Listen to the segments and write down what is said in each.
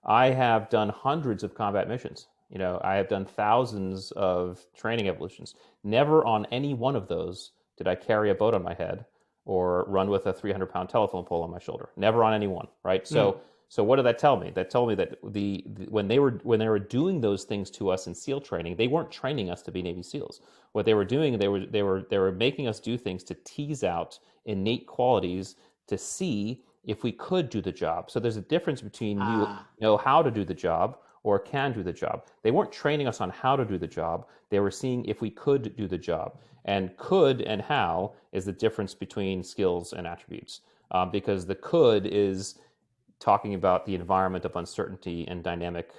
I have done hundreds of combat missions. You know, I have done thousands of training evolutions. Never on any one of those did I carry a boat on my head or run with a 300-pound telephone pole on my shoulder. Never on any one, right? Mm. So what did that tell me? That told me that when they were doing those things to us in SEAL training, they weren't training us to be Navy SEALs. What they were doing, they were making us do things to tease out innate qualities to see if we could do the job. So there's a difference between you Ah. know how to do the job or can do the job. They weren't training us on how to do the job. They were seeing if we could do the job. And could and how is the difference between skills and attributes. Because the could is talking about the environment of uncertainty and dynamic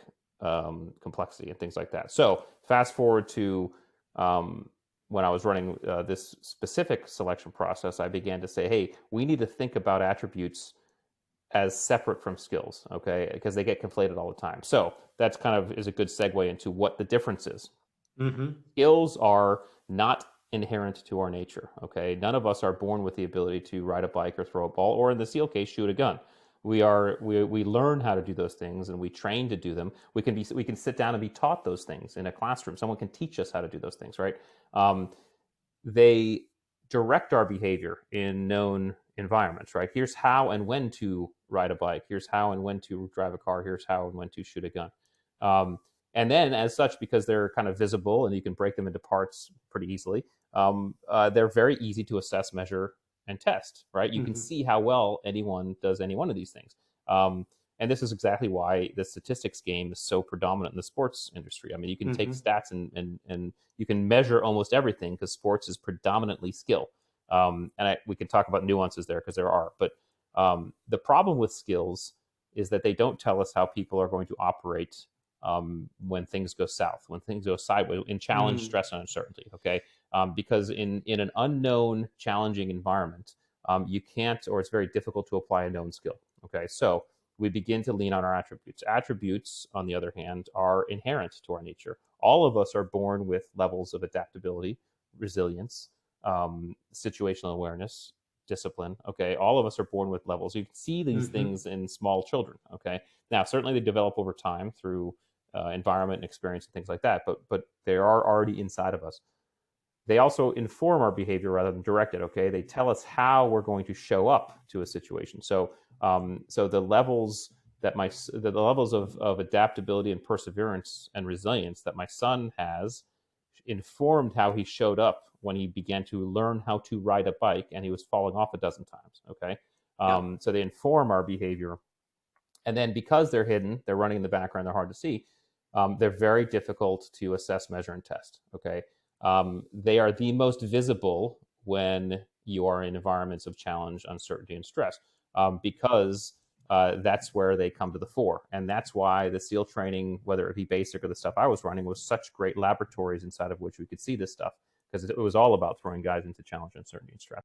complexity and things like that. So fast forward to when I was running this specific selection process, I began to say, hey, we need to think about attributes as separate from skills, okay? Because they get conflated all the time. So that's kind of is a good segue into what the difference is. Mm-hmm. Skills are not inherent to our nature, okay? None of us are born with the ability to ride a bike or throw a ball, or in the SEAL case, shoot a gun. We learn how to do those things and we train to do them. We can sit down and be taught those things in a classroom. Someone can teach us how to do those things, right? They direct our behavior in known environments, right? Here's how and when to ride a bike. Here's how and when to drive a car. Here's how and when to shoot a gun. And then, as such, because they're kind of visible and you can break them into parts pretty easily, they're very easy to assess, measure, and test, right? You can Mm-hmm. see how well anyone does any one of these things. And this is exactly why the statistics game is so predominant in the sports industry. I mean, you can take Mm-hmm. stats and you can measure almost everything because sports is predominantly skill. We can talk about nuances there because there are. But the problem with skills is that they don't tell us how people are going to operate when things go south, when things go sideways, in challenge, Mm. stress, and uncertainty. Okay, because in an unknown, challenging environment, you can't, or it's very difficult to apply a known skill. Okay, so we begin to lean on our attributes. Attributes, on the other hand, are inherent to our nature. All of us are born with levels of adaptability, resilience, situational awareness, discipline. Okay, all of us are born with levels. You can see these Mm-hmm. things in small children. Okay, now certainly they develop over time through environment and experience and things like that, but they are already inside of us. They also inform our behavior rather than direct it. Okay, they tell us how we're going to show up to a situation. So the levels the levels of adaptability and perseverance and resilience that my son has informed how he showed up when he began to learn how to ride a bike and he was falling off a dozen times. Okay, Yeah. so they inform our behavior, and then because they're hidden, they're running in the background, they're hard to see. They're very difficult to assess, measure, and test. Okay, they are the most visible when you are in environments of challenge, uncertainty, and stress, because that's where they come to the fore. And that's why the SEAL training, whether it be basic or the stuff I was running, was such great laboratories inside of which we could see this stuff because it was all about throwing guys into challenge, uncertainty, and stress.